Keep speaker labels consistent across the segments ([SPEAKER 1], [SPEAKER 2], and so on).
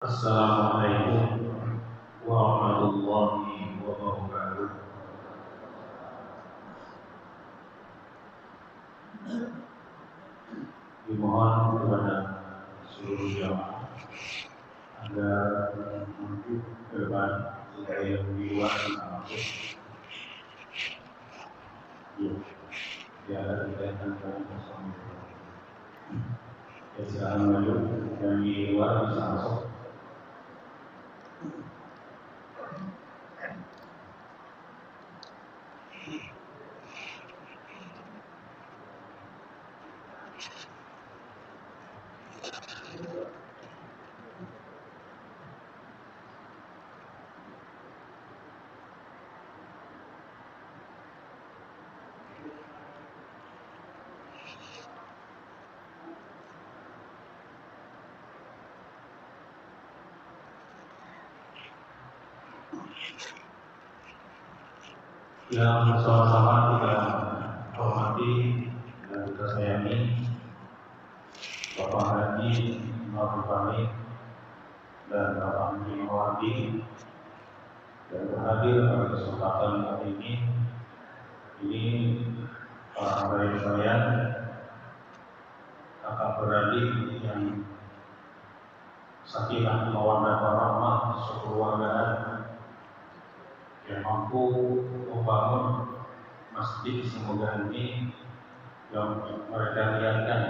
[SPEAKER 1] Assalamualaikum warahmatullahi wabarakatuh. Dimohon kepada seluruh jamaah agar menuju ke depan supaya di luar bisa masuk. Ya, kita akan bersama. Ya, silakan maju dan di luar bisa masuk. Yang bersama-sama kita hormati dan kita sayangi Bapak Haji Ma'ruf Amin dan Bapak Haji Mawati dan berhadir pada kesempatan hari ini para hadirin sekalian, kakak beradik yang sakinah mawaddah warahmah sekeluargaan yang mampu membangun masjid semoga ini yang mereka lihatkan,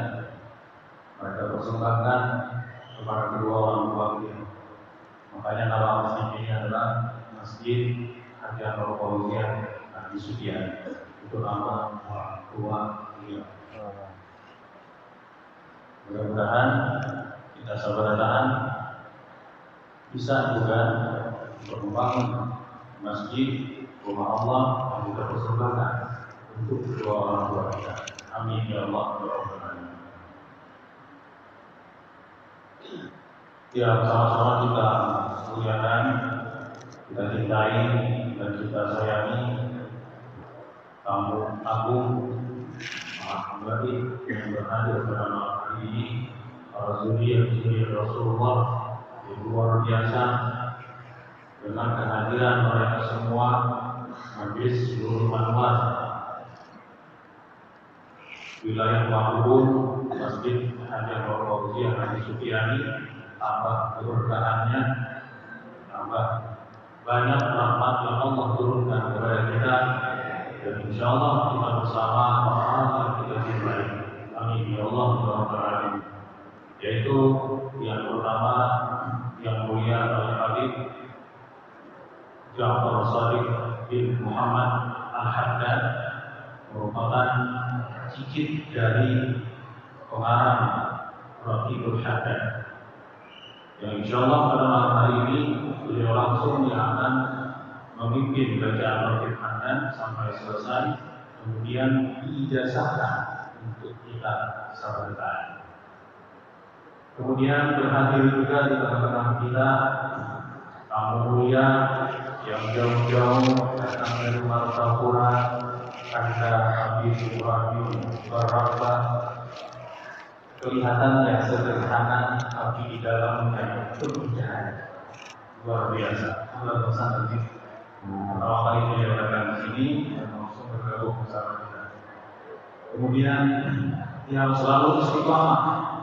[SPEAKER 1] mereka persembahkan kepada kedua orang tua kita. Makanya nama masjid ini adalah Masjid Haji Anwar Fauzia Haji Sudian. Itu nama orang tua beliau. Mudah-mudahan kita sabar tahan bisa juga untuk membangun masjid rumah Allah yang kita persembahkan untuk kedua orang tua kita. Amin ya Allah ya Rabbal Alamin. Ya, sama-sama kita muliakan, kita cintai dan kita sayangi tamu agung Ahmadi yang berhadir pada malam hari ini, para zuriat Rasulullah yang luar biasa. Dengan kehadiran mereka semua, majlis seluruh Anwar wilayah Mahubun, Masjid Haji Anwar Fauzia Haji Sudiani, tambah keberkahannya, tambah banyak rahmat yang Allah turunkan kepada kita, dan insya Allah kita bersama orang yang kita cintai. Amin ya Allah ya Rabbal Alamin. Yaitu yang pertama yang mulia Al-Habib Ja'far Shadiq bin Muhammad Al-Haddad, merupakan cicit dari pengarang Raqibul Haddad, yang insya Allah pada malam hari ini beliau langsung yang akan memimpin bacaan Raqib Haddad sampai selesai, kemudian diijazahkan untuk kita sabarkan. Kemudian berhadir juga di tengah-tengah kita tamu mulia yang jauh-jauh datang dari Martapura, Anda Habib Ibrahim Barabah. Kelihatannya sederhana, tapi di dalamnya penuh cahaya. Luar biasa. Allah bersama kita. Pertama kali beliau datang di sini dan langsung bergabung bersama kita. Kemudian yang selalu istiqamah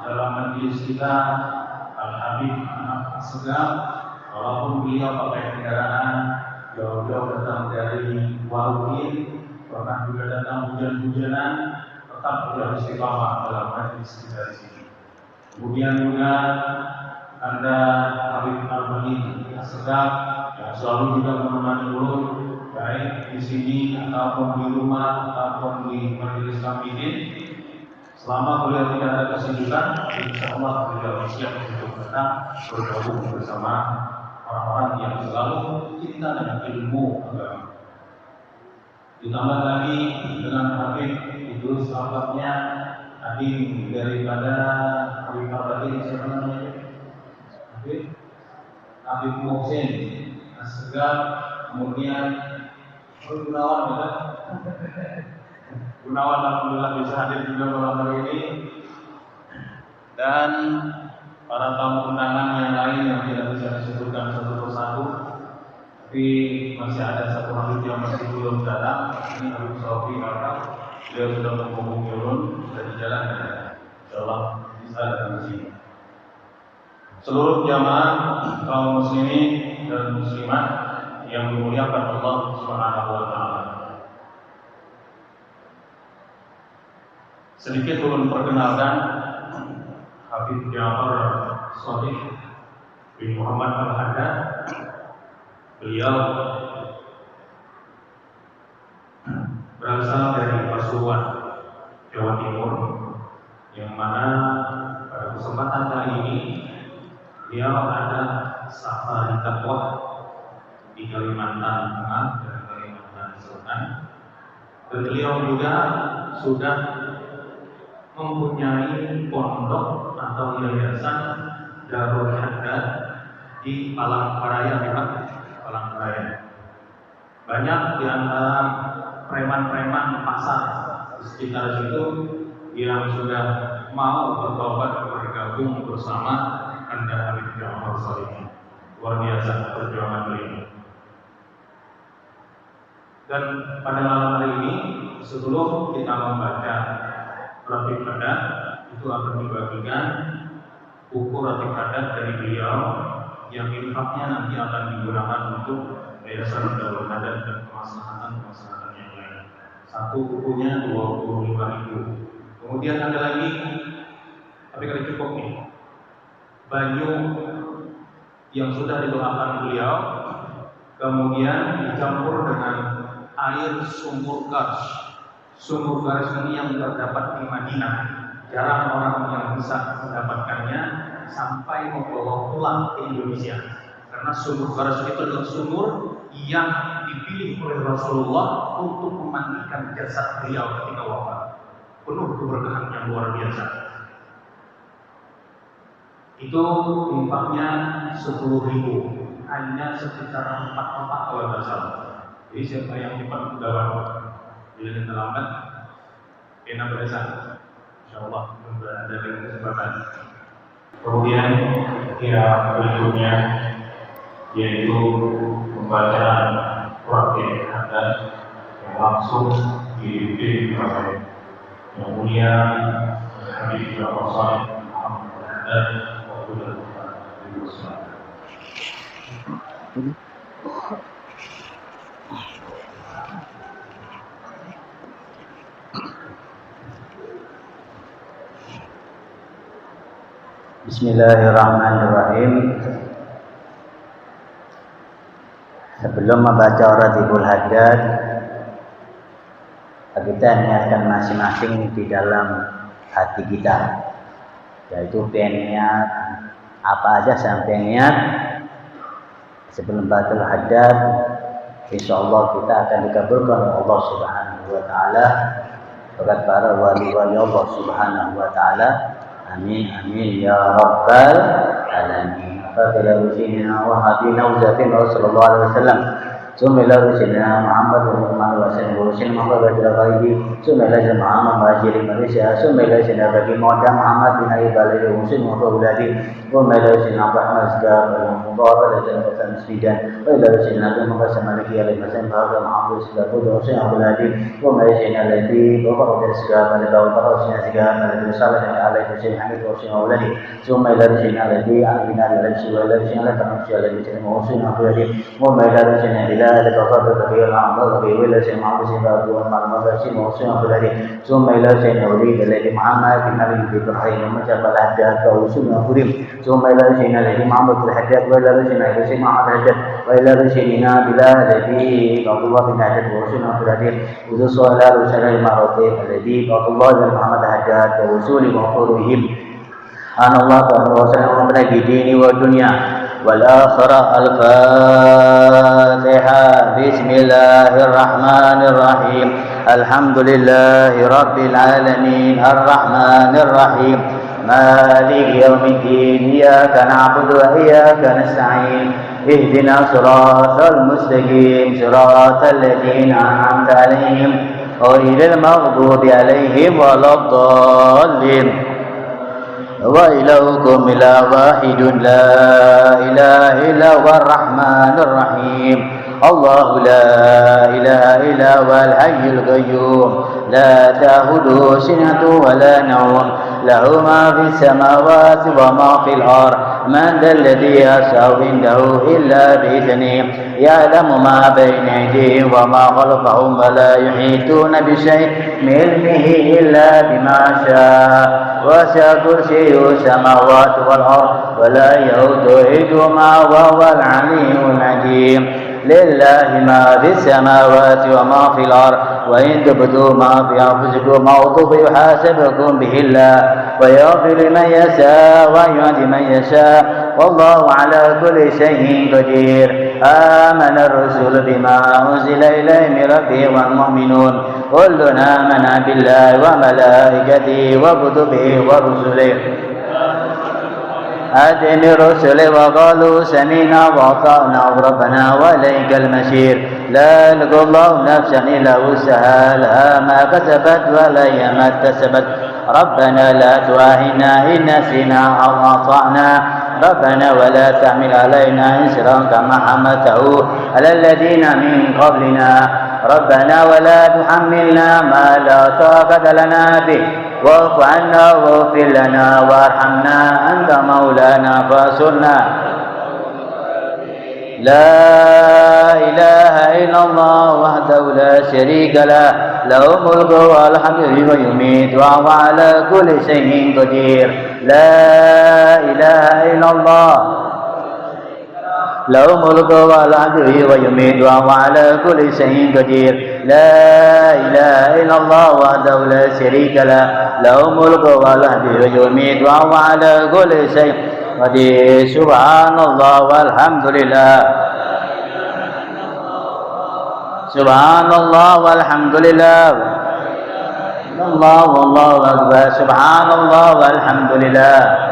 [SPEAKER 1] dalam majlis kita, Al-Habib Anak Segaf. Walaupun beliau pakai kendaraan jauh-jauh datang dari Warukin, pernah juga datang hujan-hujanan, tetap beliau istiqamah dalam majlis kita di sini. Kemudian juga Anda Habib Al-Bani Segaf yang selalu juga menemani ulun, baik di sini ataupun di rumah ataupun di majelis kami. Selama beliau tidak ada kesibukan, insya Allah beliau siap untuk datang bergabung bersama orang-orang yang selalu cinta dengan ilmu agama. Ditambah lagi dengan Habib Idrus Al-Fatnya, adik daripada Habib Al-Fatih, siapa namanya? Habib Muhsin Asegaf, kemudian Gunawan, betul? Gunawan alhamdulillah bisa hadir juga malam hari ini, dan para tamu undangan yang lain yang tidak bisa disebutkan satu persatu, tapi masih ada satu habib yang masih belum datang. Ini Habib Sofi Kakak, beliau sudah menghubungi ulun dari jalan ya. Insyaallah bisa datang ke sini. Seluruh jamaah kaum muslimin dan muslimat yang dimuliakan Allah Subhanahu wa taala. Sedikit ulun perkenalkan Habib Ja'far Shadiq bin Muhammad Al-Haddad. Beliau berasal dari Pasuruan, Jawa Timur, yang mana pada kesempatan kali ini beliau ada safari dakwah di Kalimantan Tengah dan Kalimantan Selatan. Dan beliau juga sudah mempunyai pondok atau yayasan Darul Haddad di Palangkaraya, Palangkaraya. Banyak di antara preman-preman pasar di sekitar situ yang sudah mau bertobat bergabung bersama Anda Habib Ja'far Shadiq. Luar biasa perjuangan beliau. Dan pada malam hari ini, sebelum kita membaca Rafiq Adat, itu akan dibagikan buku Rafiq Adat dari beliau yang infaknya nanti akan digunakan untuk yayasan Darul Haddad dan kemaslahatan yang lain. Satu bukunya 25.000. Kemudian ada lagi, tapi kalau cukup nih, banyu yang sudah didoakan beliau, kemudian dicampur dengan air sumur kars. Sumur kars ini yang terdapat di Madinah. Jarang orang yang bisa mendapatkannya sampai membawa pulang ke Indonesia. Karena sumur kars itu adalah sumur yang dipilih oleh Rasulullah untuk memandikan jasad beliau ketika wafat. Penuh keberkahan yang luar biasa. Itu infaknya 10.000, hanya sekitar 4 kalau tidak salah. Jadi siapa yang cepat dapat, bila kita lambat, kena berasa. Insyaallah ada lagi kesempatan. Kemudian yang berikutnya yaitu pembacaan Rafiq Adat yang langsung dipimpin oleh Yang Mulia Habib Ja'far Shadiq dan
[SPEAKER 2] Bismillahirrahmanirrahim. Sebelum membaca Rafiqul Haddad, kita niatkan masing-masing di dalam hati kita, yaitu niat apa aja sampai niat sebelum baca Haddad. Insyaallah kita akan dikabulkan oleh Allah Subhanahu wa taala berkat para wali-wali Allah Subhanahu wa taala. Amin amin ya rabbal alamin. Fadila rusina wa habina uzafina sallallahu alaihi wasallam. Sumila rusina Muhammad wa sallallahu alaihi Muhammad wa alihi. Sumila Muhammad wa alihi Malaysia. Sumila rusina bagi Muhammad bin Ali balai Husain wa uladi. Sumila rusina Ahmad Azhar wa Mubarak dan Hasan Sidan. Sumila rusina Muhammad Maliki alaihi wasallam wa Muhammad sallallahu alaihi Husain wa uladi. Sumila rusina alladhi wa Azhar wa Mubarak Azhar wa Salah alaihi Husain Hamid wa Husain wa uladi. Sumila rusina alladhi alina alaihi wa rusina alaihi Husain wa uladi. Sumila rusina bila ada kafir kabir Allah kabir wala shay Muhammad sallallahu alaihi wasallam wa alihi summa ila sayyidina Nabi Muhammad bin Ali bin Ibrahim wa jabal haddad wa usul furim summa ila sayyidina Nabi Muhammad bin Haddad wa ila sayyidina Husain Haddad wa ila sayyidina Bilal alladhi Abdullah bin Haddad wa usul furim wa sallallahu alaihi maratib alladhi Abdullah bin Muhammad Haddad wa usul furim anallahu ta'ala wa sallallahu alaihi dini wa dunya والآخرة. الفاتحة. بسم الله الرحمن الرحيم. الحمد لله رب العالمين الرحمن الرحيم مالك يوم الدين إياك نعبد وإياك نستعين اهدنا صراط المستقيم صراط الذين أنعمت عليهم غير المغضوب عليهم ولا الضالين. وإلهكم إله واحد لا إله إلا هو الرحمن الرحيم الله لا إله إلا هو الحي القيوم لا تأخذه سنة ولا نوم له ما في السماوات وما في الأرض من ذا الذي يشفع عنده إلا بإذنه يعلم ما بين أيديهم وما خلفهم ولا يحيطون بشيء من علمه إلا بما شاء وسع كرسيه السماوات والأرض ولا يؤوده حفظهما وهو العلي العظيم لله ما في السماوات وما في الأرض وإن تبدوا ما في أنفسكم أو تخفوا يحاسبكم به الله ويغفر لمن يشاء ويعطي من يشاء والله على كل شيء قدير آمن الرسول بما أنزل إليه من ربه والمؤمنون كل آمن بالله وملائكته وكتبه ورسله أدن الرسل وقالوا سمعنا وأطعنا ربنا وإليك المصير لا يكلف الله نفسا إلا وسعها لها ما كسبت وعليها ما اكتسبت ربنا لا تؤاخذنا إن نسينا أو أخطأنا ربنا ولا تحمل علينا إصرا كما حملته على الذين من قبلنا ربنا ولا تحملنا ما لا طاقة لنا به واعف عنا واغفر لنا وارحمنا أنت مولانا فانصرنا لا إله إلا الله وحده لا شريك له له الملك والحمد ويميت وهو على كل شيء قدير لا إله إلا الله له الملك والحمد ويميت وهو على كل شيء قدير لا إله إلا الله وحده لا شريك له له الملك والحمد ويميت وهو على كل شيء قدير سبحان الله والحمد لله سبحان الله والحمد لله الله والله أكبر سبحان الله والحمد لله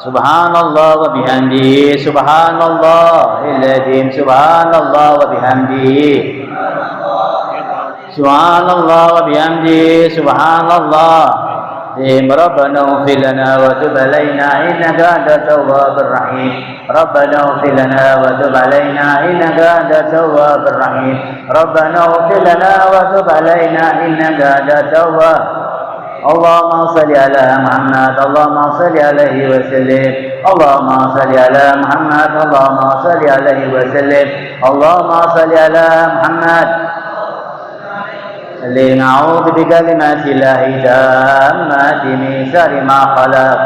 [SPEAKER 2] سبحان الله وبحمده سبحان الله العظيم سبحان الله وبحمده سبحان الله وبحمده سبحان الله ربنا اغفر لنا وتب علينا إنك أنت التواب الرحيم ربنا اغفر لنا وتب علينا إنك أنت التواب الرحيم ربنا اغفر لنا وتب علينا إنك أنت التواب اللهم صل على محمد اللهم صل عليه وسلم اللهم صل على محمد اللهم صل عليه وسلم اللهم صل على محمد أعوذ بكلمات الله التامات من شر ما خلق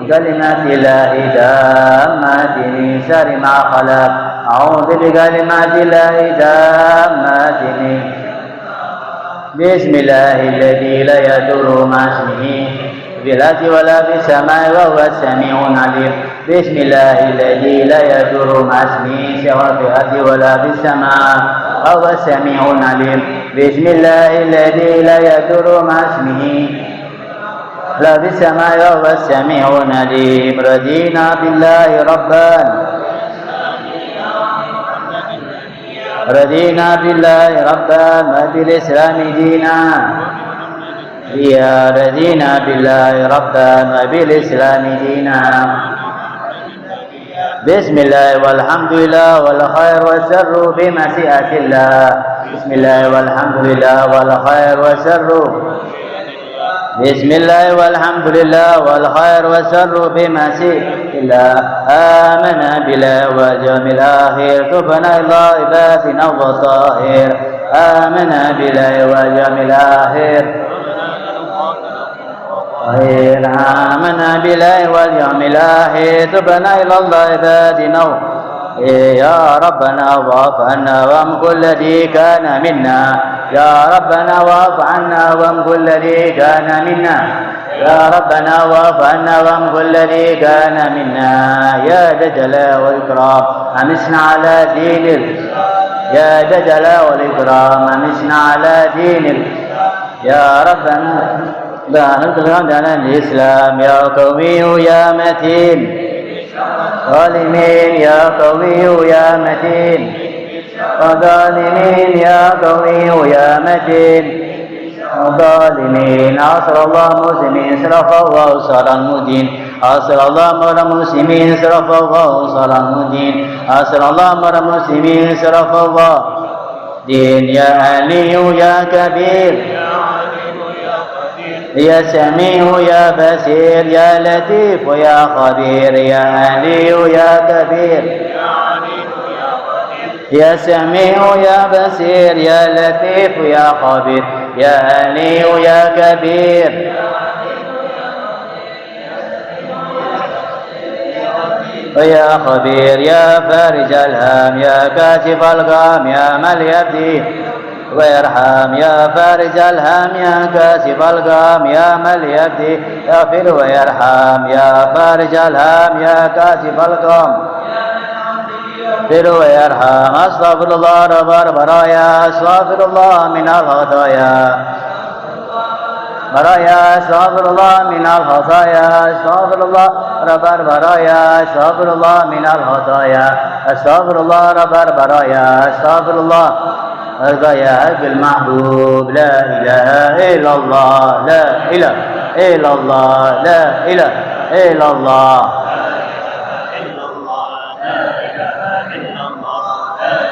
[SPEAKER 2] بكلمات الله التامات من شر ما خلق أعوذ بكلمات الله التامات من بسم الله الذي لا يضر مع اسمه في الأرض ولا في السماء وهو السميع العليم بسم الله الذي لا يضر مع اسمه سواء في الأرض ولا في السماء وهو السميع العليم بسم الله الذي لا يضر مع اسمه لا في السماء وهو السميع العليم رضينا بالله ربا رضينا بالله ربا وبالإسلام دينا يا رضينا بالله ربا وبالإسلام دينا بسم الله والحمد لله والخير والسر بمشيئة الله بسم الله والحمد لله والخير والسر بسم الله والحمد لله والخير والسر بمشيئة الله آمنا بالله واليوم الآخر تبنا إلى عبادنا الطاهر آمنا بالله واليوم الآخر آمنا بالله واليوم الآخر تبنا إلى الله عبادنا يا ربنا واعف عنا وامحو الذي كان منا يا ربنا واعف عنا وامحو الذي كان منا يا ربنا واعف عنا وامحو الذي كان منا يا ذا الجلال والإكرام أمسنا على دين يا ذا الجلال والإكرام أمسنا على دين يا ربنا بارك لنا الإسلام يا قوي يا متين ظالمين يا قوي يا متين وظالمين يا قوي يا متين الظالمين أصر الله مسلمين صرف الله صار المدين أصر الله مر مسلمين صرف الله صار المدين أصر الله مر مسلمين صرف الله دين يا علي يا كبير يا سميع يا بصير يا لطيف يا خبير يا علي يا كبير يا سميع يا بصير يا لطيف يا خبير يا علي يا كبير ويا خبير يا فارج الهام يا كاشف الغام يا من يبدي ويرحم يا فارج الهام يا كاشف الغام يا من يبدي يغفر ويرحم يا فارج الهام يا كاشف الغام اغفر ويرحم استغفر الله رب البرايا استغفر الله من الخطايا برايا استغفر الله من الخطايا استغفر الله رب البرايا استغفر الله من الخطايا استغفر الله رب البرايا استغفر الله يا المحبوب لا اله الا الله لا اله الا الله لا اله الا الله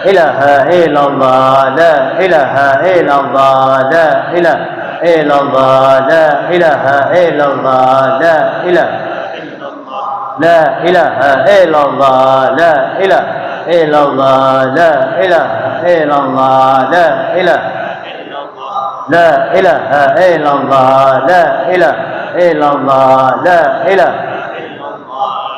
[SPEAKER 2] إله إلا الله لا إله إلا الله لا إله إلا الله لا إله إلا الله لا إله لا إله إلا الله لا إله إلا الله لا إله إلا الله لا إله لا إله إلا الله لا إله إلا الله لا إله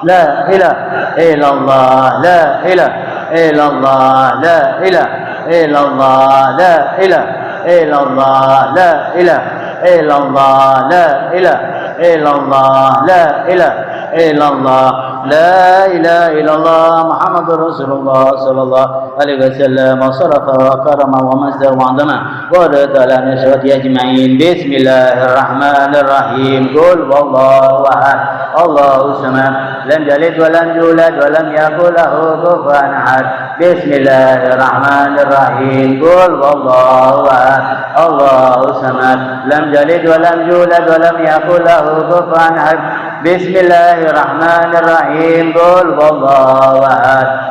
[SPEAKER 2] لا إله إلا الله لا إله إلا الله لا إله إلا الله لا إله إلا الله لا إله إلا الله لا إله إلا الله لا إله إلا الله لا إله إلا الله محمد رسول الله صلى الله عليه وسلم وصرف وكرم ومسد وعظم ورد على نشوة أجمعين بسم الله الرحمن الرحيم قل والله أحد الله الصمد لم يلد ولم يولد ولم يكن له كفوا أحد بسم الله الرحمن الرحيم قل والله أحد الله الصمد لم يلد ولم يولد ولم يكن له كفوا أحد بسم الله الرحمن الرحيم قل والله أحد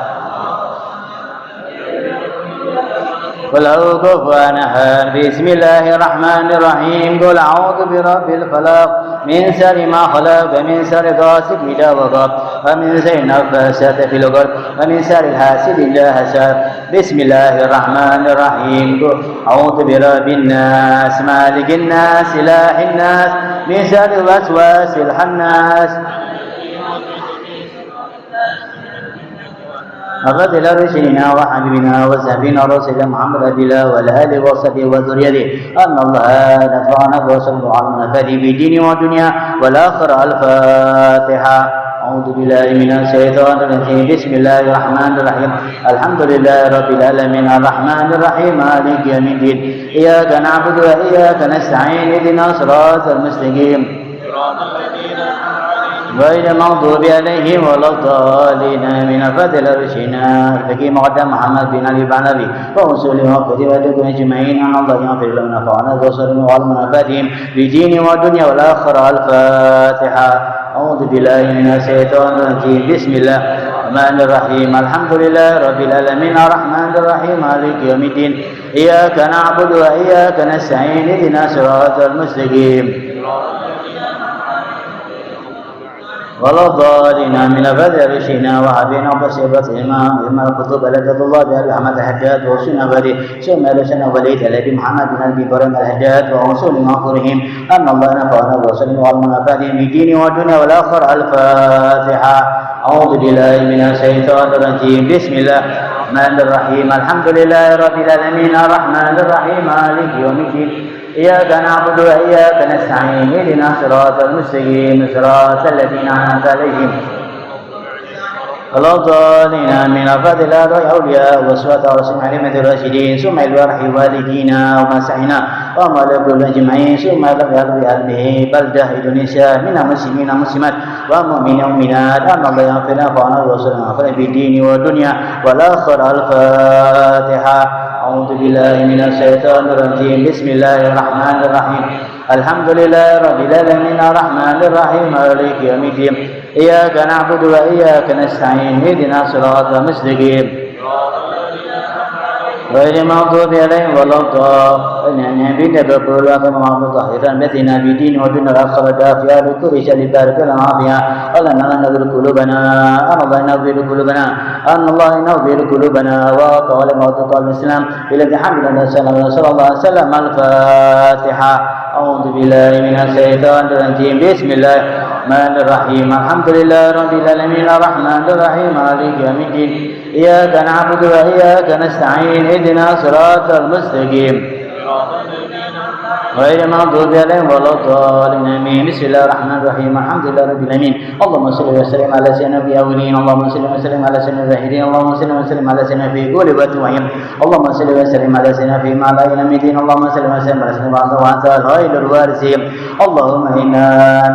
[SPEAKER 2] قل أعوذ كفوا أحد بسم الله الرحمن الرحيم قل أعوذ برب الفلق من شر ما خلق ومن شر غاسق إذا وقب ومن شر النفاثات في العقد ومن شر الحاسد إذا حسد بسم الله الرحمن الرحيم قل أعوذ برب الناس مالك الناس إله الناس من شر الوسواس الخناس أفضل رسلنا وحبيبنا وسهبنا رسول محمد أبيلا والآل وصحبه وذريته أن الله نفعنا وصلى على المنافذ بدين ودنيا والآخر الفاتحة أعوذ بالله من الشيطان الرجيم بسم الله الرحمن الرحيم الحمد لله رب العالمين الرحمن الرحيم مالك يوم الدين إياك نعبد وإياك نستعين اهدنا الصراط المستقيم غير المغضوب عليهم ولا الضالين من فضل رشنا الفقيه مقدم محمد بن علي بن ابي ورسوله وكتبه اجمعين ان الله يغفر لنا فعنا وصلنا وعلمنا فاتهم في دين ودنيا والاخره الفاتحه اعوذ بالله من الشيطان الرجيم بسم الله الرحمن الرحيم الحمد لله رب العالمين الرحمن الرحيم مالك يوم الدين اياك نعبد واياك نستعين اهدنا الصراط المستقيم ولا الضالين من فضل رشنا وحبينا وبصيرة إما الكتب لدى الله بأبي أحمد الحجاج وسنة بدي ثم رسنا وليد الذي محمد بن أبي برم الحجاج ورسول مغفورهم أن الله نفعنا وسلم وعلمنا فاتهم بدين والدنيا والآخر الفاتحة أعوذ بالله من الشيطان الرجيم بسم الله الرحمن الرحيم الحمد لله رب العالمين الرحمن الرحيم مالك يوم الدين إياك نعبد وإياك نستعين اهدنا الصراط المستقيم صراط الذين أنعمت عليهم ولا الضالين من فضل أولياء وصفة رسول علمة الراشدين ثم الورح والدينا ومسعنا وملك الأجمعين ثم الأبيض بقلبه بلدة إندونيسيا من المسلمين والمسلمات والمؤمنين والمؤمنات أن الله يغفر لنا وعنا وصلنا بالدين والدنيا والآخرة الفاتحة أعوذ بالله من الشيطان الرجيم بسم الله الرحمن الرحيم الحمد لله رب العالمين الرحمن الرحيم مالك يوم الدين إياك نعبد وإياك نستعين اهدنا الصراط المستقيم غير المغضوب عليهم ولا الضالين بنا بقول وكما مطهرا مثلنا بدين ودين الآخر دافئا بكل شر بارك لنا فيها اللهم نظر قلوبنا الله نظر قلوبنا أن الله نظر قلوبنا وقال موت الإسلام إلى محمد صلى الله عليه وسلم الفاتحة أعوذ بالله من الشيطان الرجيم بسم الله الرحمن الرحيم الحمد لله رب العالمين الرحمن الرحيم مالك يوم الدين إياك نعبد وإياك نستعين اهدنا الصراط المستقيم غير المغضوب عليهم ولا الضالين آمين بسم الله الرحمن الرحيم الحمد لله رب العالمين اللهم صل وسلم على سيدنا في الأولين اللهم صل وسلم على سيدنا في الآخرين اللهم صل وسلم على سيدنا في كل وقت وحين اللهم صل وسلم على سيدنا في ما لا إله إلا أنت اللهم صل وسلم على سيدنا وأنت الخير الوارثين اللهم إنا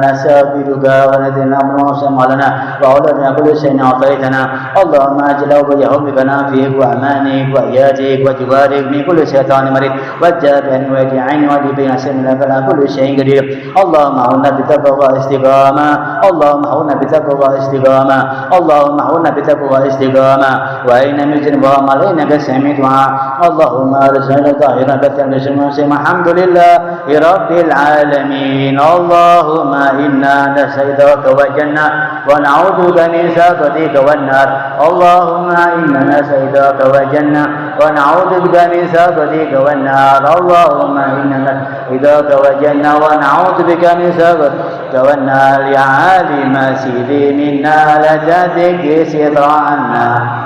[SPEAKER 2] نستغفرك ونذرنا اللهم لنا وأولادنا كل شيء أعطيتنا اللهم أجل بحبنا فيك وأمانك وإياتك وجوارك من كل شيطان مريض والجابر وجعين وجبين سمنا فلا كل شيء قدير اللهم اعنا بتقوى واستقامة اللهم اعنا بتقوى واستقامة اللهم اعنا بتقوى واستقامة وإن مجرم وعمل إنك سميع دعاء اللهم ارزقنا ظاهرا بثا بسم الحمد لله رب العالمين اللهم إنا نسألك والجنة ونعوذ بك من سخطك والنار اللهم إنا نسألك والجنة ونعوذ بك من سخطك والنار اللهم إنا نسألك والجنة ونعوذ بك من سخطك والنار يا عالم سيدي منا لجازك سطعنا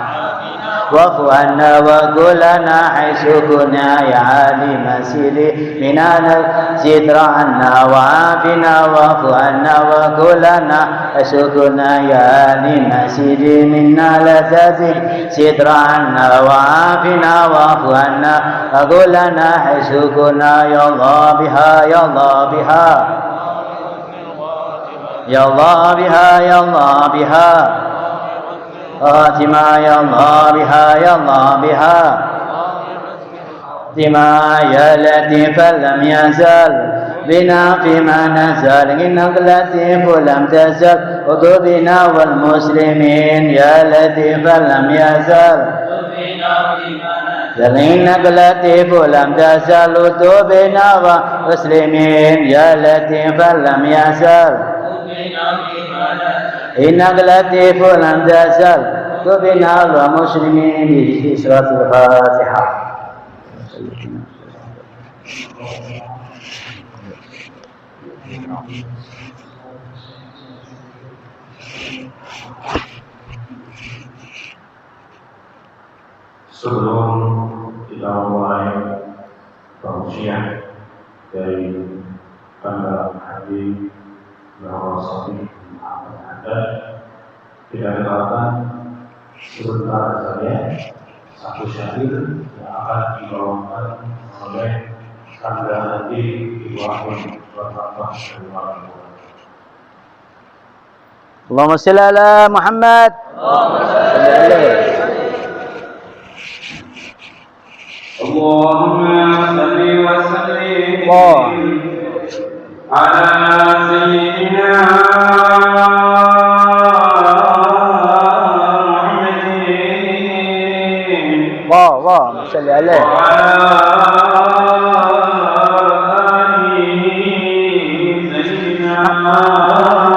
[SPEAKER 2] واعف عنا وقل لنا حيث كنا يا عالم سيدي منا ستر عنا وعافنا واعف عنا وقل لنا حيث كنا يا عالم سيدي منا لا تزل ستر عنا وعافنا واعف عنا وقل لنا حيث كنا يا الله بها يا الله بها يا الله بها يا الله بها فاطمة يا الله بها يا الله بها فاطمة يا لطيف لم يزل بنا فيما نزل إنك لطيف لم تزل اطب بنا والمسلمين يا لطيف لم يزل إنك لطيف لم تزل اطب بنا والمسلمين يا لطيف لم يزل إنك لطيف لم تزل وبنا ومسلمين بسورة الفاتحة
[SPEAKER 1] Sebelum kita mulai pengujian dari tanggal hari bahwa Sofi ada tidak terlalu sebentar saja satu syair yang akan dibawakan oleh tanggal nanti Ibrahim Bapak dari Malang.
[SPEAKER 2] Allahumma salli ala Muhammad.
[SPEAKER 1] Allahumma salli wa sallim ala sayyidina Muhammadin
[SPEAKER 2] Allahumma salli alaihi
[SPEAKER 1] wa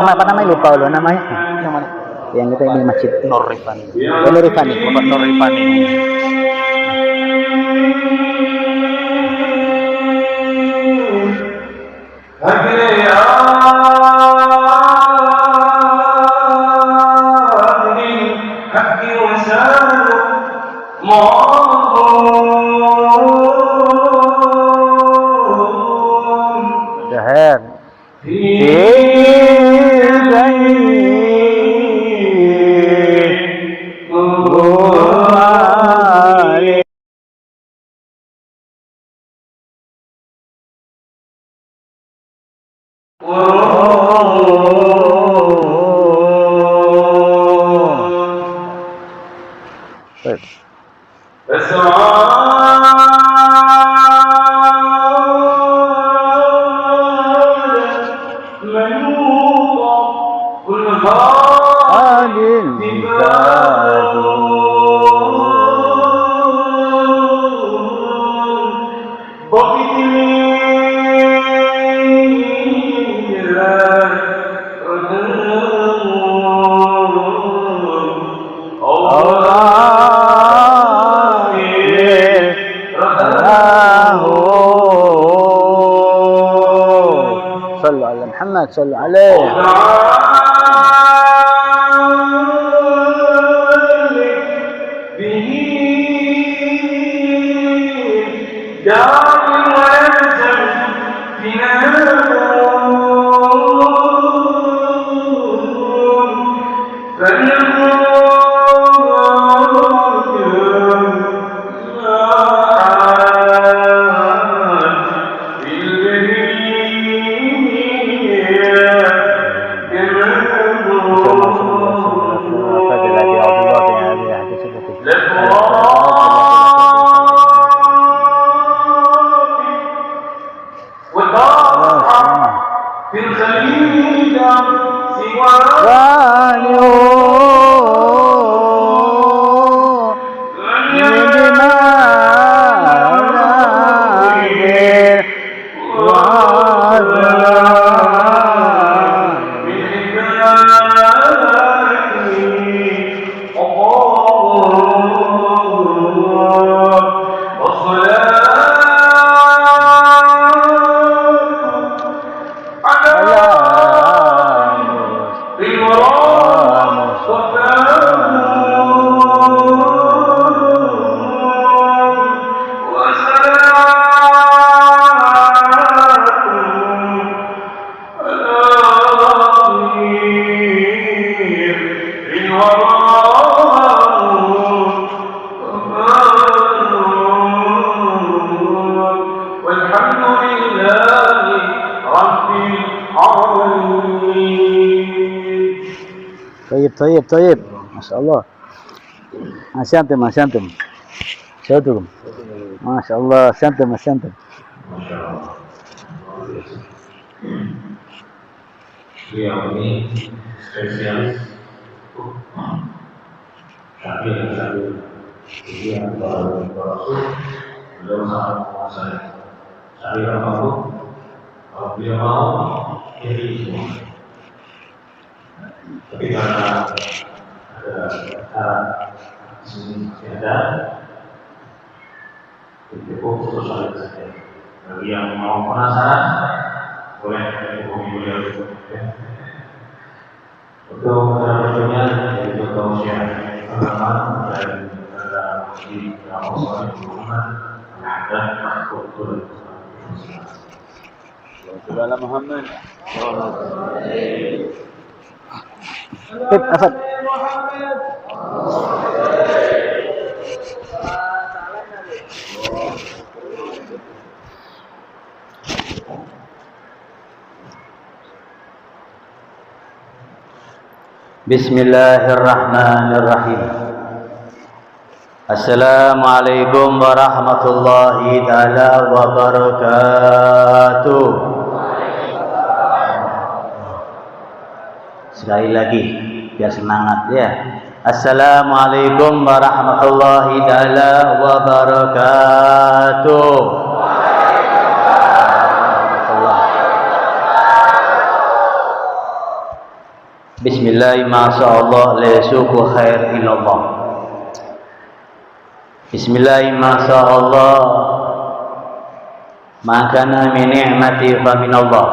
[SPEAKER 2] apa namanya lupa lo namanya yang kita di Masjid Nur Rifani Nur Rifani Bapak Nur Rifani adil zikadu محمد صلوا عليه طيب ما شاء الله أحسنتم شاطركم ما شاء الله أحسنتم
[SPEAKER 1] Beliau ini spesialis sambil dia baru beliau sangat menguasai sambil mampu kalau beliau mau jadi semua. Tapi karena ada syarat sini ada cukup terus saja. Bagi yang mau penasaran boleh hubungi beliau itu. Untuk berikutnya dari Dr. Usia pengalaman dan di Rasulullah Muhammad ada kultur
[SPEAKER 3] Salam Muhammad.
[SPEAKER 2] Afad. Bismillahirrahmanirrahim. Assalamualaikum warahmatullahi taala wabarakatuh. Sekali lagi biar semangat ya. Assalamualaikum warahmatullahi taala wabarakatuh. Bismillah, masyaallah, la syuku khair illallah. Bismillah, masyaallah, ma kana min ni'mati fa min Allah.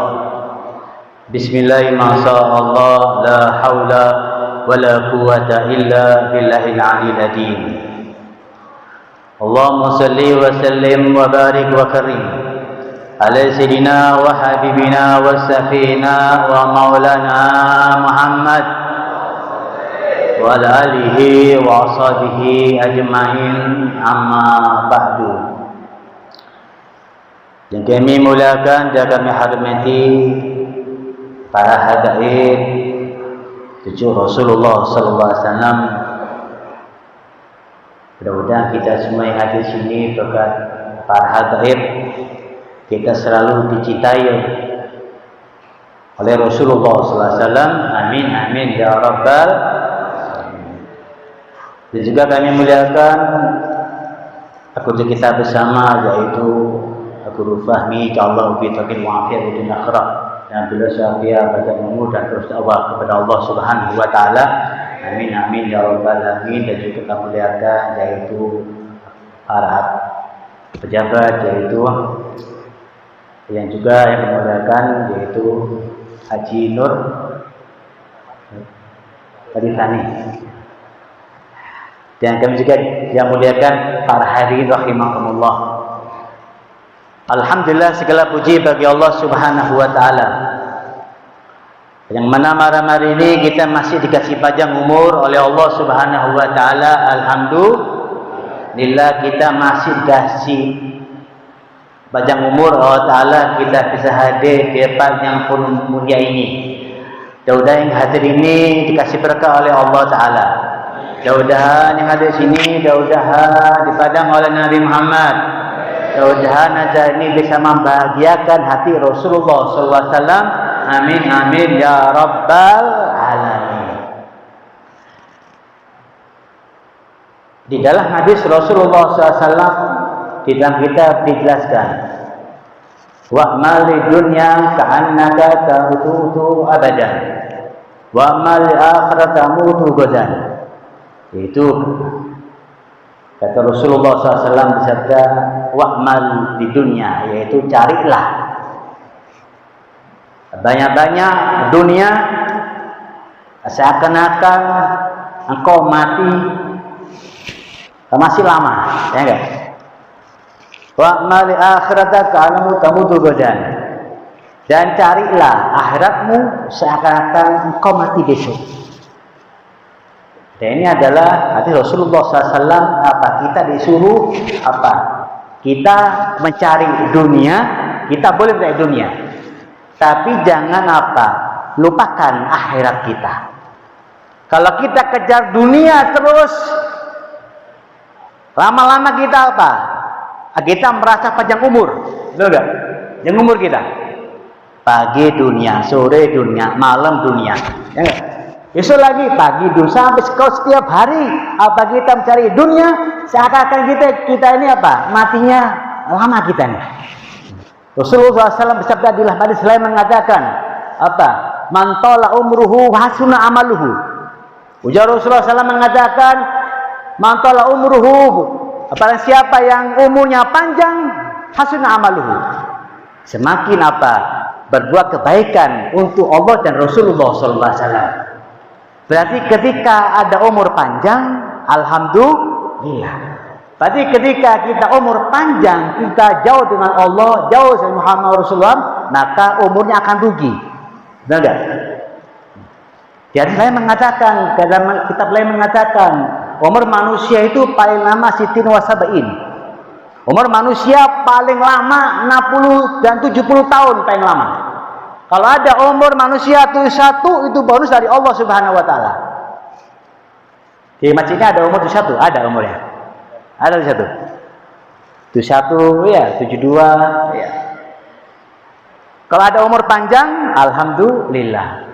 [SPEAKER 2] Bismillah, masyaallah, la haula wala quwwata illa billahil aliyil azim. Allahumma salli wa sallim wa barik wa karim ala sayyidina wa habibina wa safina wa maulana Muhammad wa ala alihi wa ashabihi ajma'in, amma ba'du. Yang kami muliakan dan kami hormati para hadirin cucu Rasulullah sallallahu alaihi wasallam. Mudah-mudahan kita semua yang hadir sini berkat para hadirin kita selalu dicintai oleh Rasulullah SAW. Amin amin ya rabbal alamin. Dan juga kami muliakan akun kita bersama, yaitu Guru Fahmi, insyaallah fi taqin wa afiat di akhirah, dan bila syafia pada umur dan terus dakwah kepada Allah Subhanahu wa taala. Amin amin ya rabbal alamin. Dan juga kami muliakan yaitu para pejabat, yaitu yang juga yang memuliakan yaitu Haji Nur Hadithani. Dan kami juga yang muliakan para hadirin rahimakumullah. Alhamdulillah, segala puji bagi Allah Subhanahu wa taala, yang mana malam hari ini kita masih dikasih panjang umur oleh Allah Subhanahu wa taala. Alhamdulillah, kita masih dikasih panjang umur Allah taala, kita bisa hadir di tempat yang pun mulia ini. Mudah-mudahan yang hadir ini dikasih berkah oleh Allah taala. Mudah-mudahan yang hadir sini, mudah-mudahan dipandang oleh Nabi Muhammad. Mudah-mudahan acara ini bisa membahagiakan hati Rasulullah SAW. Amin amin ya rabbal alamin. Di dalam hadis Rasulullah SAW, di dalam kitab dijelaskan, wa'mal dunya ka'annaka tamutu abadan, wa'mal akhirat tamutu ghadan. Itu kata Rasulullah SAW bersabda, wa'mal di dunia, yaitu carilah banyak-banyak dunia seakan-akan engkau mati masih lama, ya enggak? Wa'mal akhirata ka'alamu tamutu ghadan, dan carilah akhiratmu seakan-akan engkau mati besok. Dan ini adalah hadis Rasulullah SAW. Apa? Kita disuruh apa? Kita mencari dunia. Kita boleh mencari dunia, tapi jangan apa? Lupakan akhirat kita. Kalau kita kejar dunia terus, lama-lama kita apa? Kita merasa panjang umur, betul nggak? Yang umur kita pagi dunia, sore dunia, malam dunia, ya nggak? Besok lagi pagi dunia, sampai setiap hari apa kita mencari dunia, seakan-akan kita ini apa? Matinya lama kita nih. Rasulullah SAW bersabda di hadis lain mengatakan apa? Man tala umruhu hasuna amaluhu. Ujar Rasulullah SAW mengatakan, man tala umruhu, apalagi siapa yang umurnya panjang, hasuna amaluhu, semakin apa? Berbuat kebaikan untuk Allah dan Rasulullah SAW. Berarti ketika ada umur panjang, alhamdulillah. Berarti ketika kita umur panjang, kita jauh dengan Allah, jauh dengan Muhammad Rasulullah, maka umurnya akan rugi. Benar enggak? Jadi saya mengatakan, dalam kitab lain mengatakan, umur manusia itu paling lama sitin wa sab'in. Umur manusia paling lama 60 dan 70 tahun paling lama. Kalau ada umur manusia itu satu, itu bonus dari Allah Subhanahu wa taala. Di masjidnya ada umur itu satu, ada umurnya. Ada di satu. Itu satu ya, 72 ya. Kalau ada umur panjang, alhamdulillah.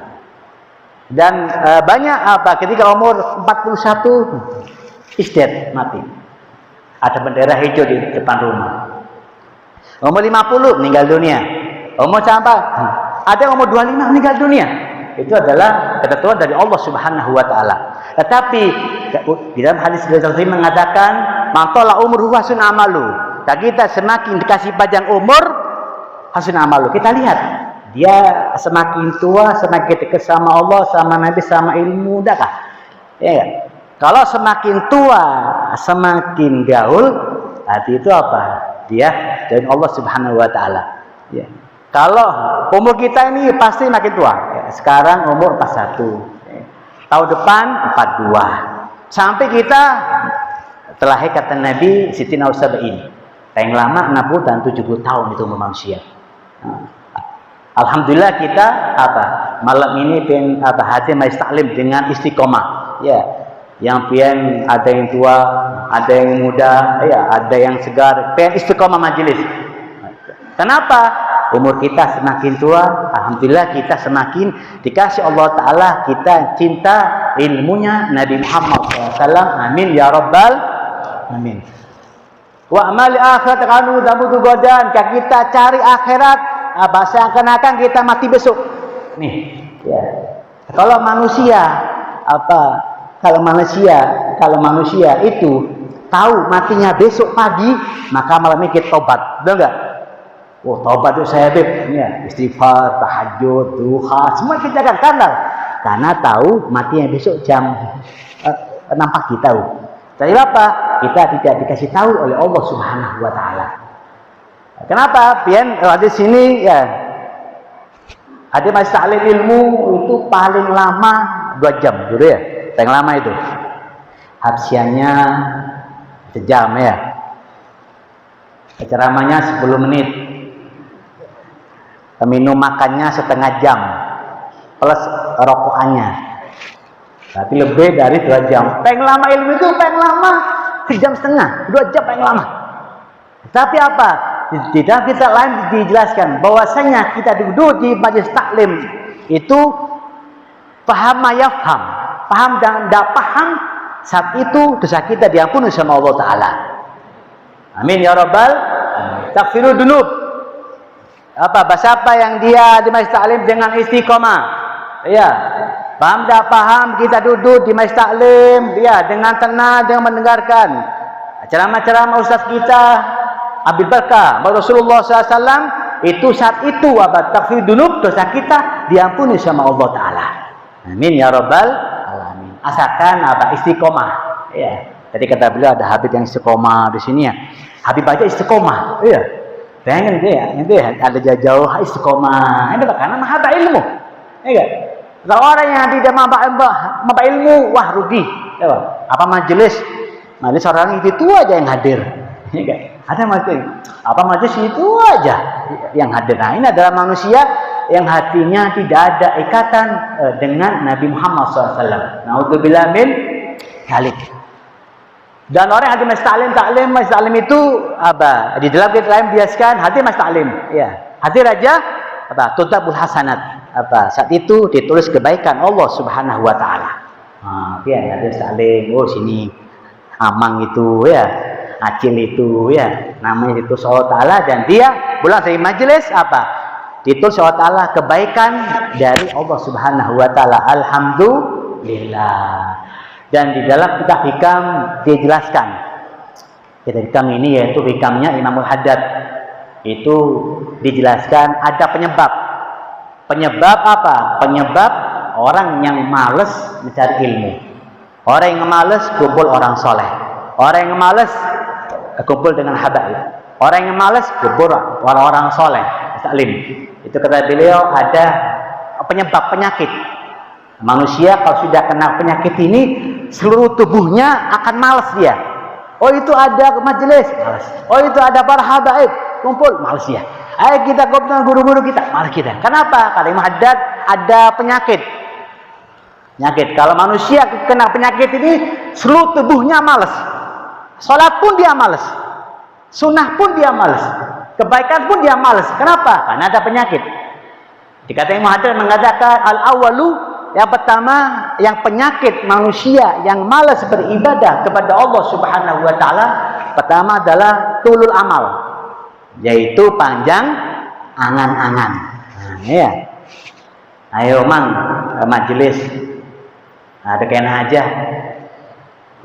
[SPEAKER 2] Dan banyak apa? Ketika umur 41 isdet mati. Ada bendera hijau di depan rumah. Umur 50 meninggal dunia. Umur sampai ada umur 25 meninggal dunia. Itu adalah ketentuan dari Allah Subhanahu wa taala. Tetapi di dalam hadis Rasulullah mengatakan, "Maqala umruhu hasun amalu." Kita semakin dikasih panjang umur, hasun amalu. Kita lihat dia semakin tua, semakin dekat sama Allah, sama Nabi, sama ilmu, dah kah? Ya. Kalau semakin tua, semakin gaul, arti itu apa? Dia dari Allah Subhanahu wa taala. Ya. Kalau umur kita ini pasti makin tua. Ya, sekarang umur 41. Ya. Tahun depan 42. Sampai kita terlahir kata Nabi Sitina Usaba'in. Yang lama 60 dan 70 tahun itu manusia. Nah, alhamdulillah kita apa? Malam ini pengen apa? Hadir majlis taklim dengan istiqomah. Ya. Yang pian ada yang tua, ada yang muda, ya, ada yang segar, pengen istiqomah majelis. Kenapa? umur kita semakin tua, alhamdulillah kita semakin dikasih Allah Ta'ala, kita cinta ilmunya Nabi Muhammad SAW. Amin ya rabbal amin. Wa amali akhirat kanu damudu godan, kita cari akhirat seakan-akan kita mati besok. Nih, ya. Kalau manusia kalau manusia itu tahu matinya besok pagi, maka malam ini kita tobat, betul enggak? Oh, tobat itu saya ya, istighfar, tahajud, duha, semua kita akan karena tahu matinya besok jam 6 pagi tahu. Tapi apa? Kita tidak dikasih tahu oleh Allah Subhanahu wa taala. Kenapa? Biar di sini ya ada majlis taklim ilmu itu paling lama 2 jam gitu ya. Paling lama itu. Habsiannya sejam ya. Ceramahnya 10 menit. Minum makannya setengah jam plus rokokannya. Berarti lebih dari 2 jam. Paling lama ilmu itu paling lama 1,5 jam, 2 jam paling lama. Tapi apa? Di dalam kitab lain dijelaskan bahwasanya kita duduk di majelis taklim itu paham mayafham, paham dan tidak paham, saat itu dosa kita diampuni sama Allah Ta'ala. Amin ya rabbal amin. Takfiru dunub. Bahasa apa yang dia di majelis taklim dengan istiqomah, ya, paham tak paham, kita duduk di majelis taklim, ya, dengan tenang, dengan mendengarkan ceramah-ceramah ustaz kita Abil Barkah Rasulullah SAW, itu saat itu takfir dunub, dosa kita diampuni sama Allah Ta'ala. Amin ya rabbal alamin. Asalkan istiqomah, ya. Tadi kata beliau ada Habib yang istiqomah di sini ya. Habib aja istiqomah, ya. Pengen dia, nanti ada jauh istiqomah. Ini karena mahabbah ilmu. Ya, kalau orang yang tidak mahabbah ilmu, wah rugi. Ya, apa majelis orang itu aja yang hadir. Ya, ada majelis itu aja yang hadir. Nah, ini adalah manusia yang hatinya tidak ada ikatan dengan Nabi Muhammad SAW. Na'udzubillah min dzalik. Dan orang yang hati mas taklim itu di dalam kita lain biaskan hati mas taklim, ya. Hati raja tutabul hasanat, saat itu ditulis kebaikan Allah Subhanahu wa taala. Dia hati taklim, oh sini Amang itu ya, Acil itu ya, namanya itu Allah Taala, dan dia pulang dari majelis ditulis Allah Taala kebaikan dari Allah Subhanahu wa taala. Alhamdulillah. Dan di dalam kitab hikam dijelaskan, kitab hikam ini yaitu hikamnya Imamul Haddad, itu dijelaskan ada penyebab penyebab orang yang malas mencari ilmu, orang yang malas kumpul orang soleh, orang yang malas kumpul dengan habaib, orang yang malas kumpul orang-orang soleh taklim. Itu kata beliau ada penyakit. Manusia kalau sudah kena penyakit ini, seluruh tubuhnya akan malas dia. Oh itu ada majelis, malas. Oh itu ada para habaib, kumpul, malas dia. Ayo kita kumpul dengan guru-guru kita, malas kita. Kenapa? Karena Imam Haddad ada penyakit. Kalau manusia kena penyakit ini, seluruh tubuhnya malas. Sholat pun dia malas, sunnah pun dia malas, kebaikan pun dia malas. Kenapa? Karena ada penyakit. Dikata Imam Haddad mengatakan al-awalu, yang pertama, yang penyakit manusia yang malas beribadah kepada Allah Subhanahu wa taala, pertama adalah tulul amal, yaitu panjang angan-angan. Ya. Ayo mang majelis. Ada kena aja.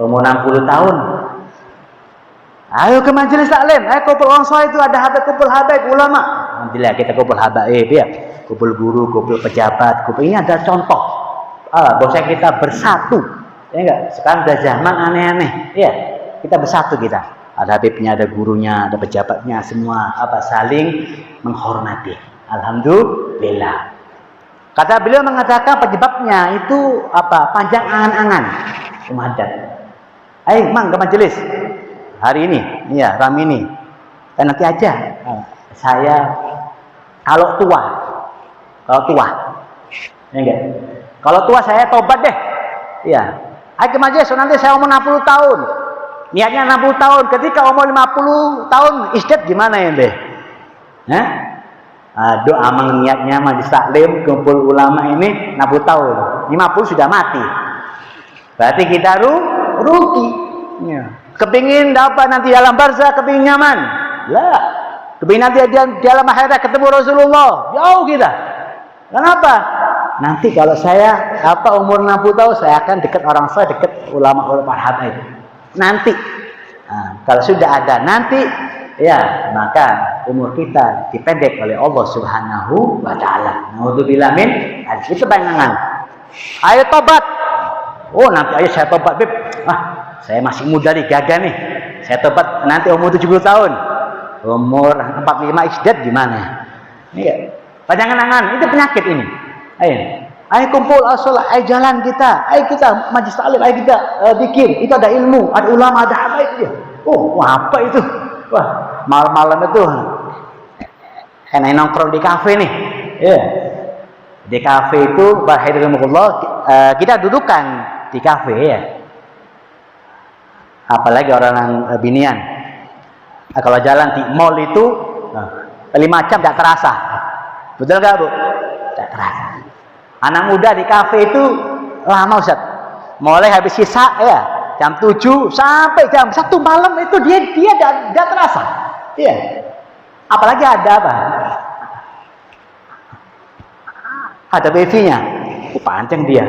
[SPEAKER 2] Umur 60 tahun. Ayo ke majelis taklim. Ayo kumpul orang soleh itu, ada kumpul habaib ulama. Alhamdulillah kita kumpul habaib ya. Kumpul guru, kumpul pejabat, kumpul, ini ada contoh. Bahwa kita bersatu, ya enggak? Sekarang udah zaman aneh-aneh, ya. Kita bersatu kita. Ada habibnya, ada gurunya, ada pejabatnya, semua saling menghormati. Alhamdulillah. Kata beliau mengatakan penyebabnya itu panjang angan-angan. Umadat. Ayo mang ke majelis hari ini, ya ram ini. Dan nanti aja. Saya kalau tua, ya enggak? Kalau tua saya tobat deh. Ya. Ayo ke majelis nanti saya umur 60 tahun. Niatnya 60 tahun. Ketika umur 50 tahun istirahat gimana ya, Deh? Doa niatnya majelis taklim kumpul ulama ini 60 tahun, 50 sudah mati. Berarti kita rugi. Ya. Kepingin dapat nanti dalam barzah, kepingin nyaman. Lah, kepingin nanti dalam akhirat ketemu Rasulullah. Jauh kita. Kenapa? Nanti kalau saya umur 60 tahun saya akan dekat orang saya, dekat ulama-ulama habaib. Nanti. Kalau sudah ada nanti, ya maka umur kita dipendek oleh Allah Subhanahu wa taala. Naudzubillah min itu bayangan. Ayo tobat. Oh, nanti ayo saya tobat, Beb. Saya masih muda nih, gagah nih. Saya tobat nanti umur 70 tahun. Umur 45 isdat gimana? Iya. Panjangan-angan, itu penyakit ini. Ayo kumpul, sholat, ayo jalan kita. Ayo kita majlis taklim, ayo kita zikir. Itu ada ilmu, ada ulama, ada habaib dia. Oh, apa itu? Wah, malam-malam itu enak nongkrong di kafe nih. Iya. Di kafe itu barahidullah, kita dudukan di kafe ya. Apalagi orang yang binian. Kalau jalan di mall itu 5 jam tidak terasa. Betul nggak, Bu? Tidak terasa. Anak muda di kafe itu lama, Ustaz. Mulai habis sisa ya, jam 7 sampai jam 1 malam itu dia tidak terasa. Iya. Apalagi ada apa? Ada wifi-nya. Panjang dia.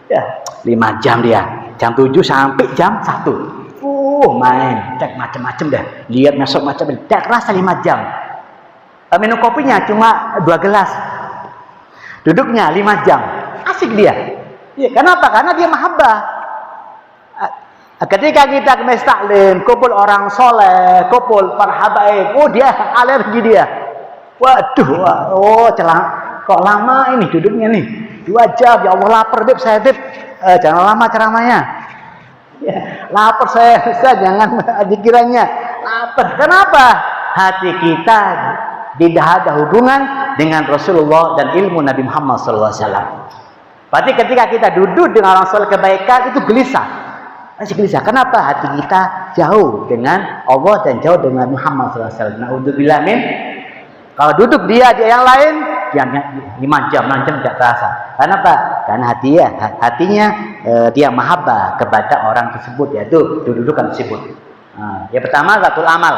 [SPEAKER 2] Ya, 5 jam dia. Jam 7 sampai jam 1. Main, cek macam-macam dah. Lihat masuk macam, tidak terasa 5 jam. Minum kopinya cuma 2 gelas. Duduknya 5 jam. Asik dia. Ya, kenapa? Karena dia mahabbah. Ketika kita ke majlis taklim, kumpul orang soleh, kumpul para habaib, dia alergi dia. Waduh, kok lama ini duduknya nih. 2 jam, ya Allah lapar, Beb, saya Beb. Jangan lama ceramahnya. Ya, lapar saya, Ustaz, jangan dikiranya lapar. Kenapa? Hati kita tidak ada hubungan dengan Rasulullah dan ilmu Nabi Muhammad SAW. Berarti ketika kita duduk dengan orang soleh kebaikan itu gelisah. Masih gelisah. Kenapa? Hati kita jauh dengan Allah dan jauh dengan Muhammad SAW. Naudzubillah min. Kalau duduk dia yang lain, dia 5 jam, 6 jam tidak terasa. Kenapa? Karena hatinya dia mahabbah kepada orang tersebut, yaitu dudukan tersebut. Yang pertama, zatul amal.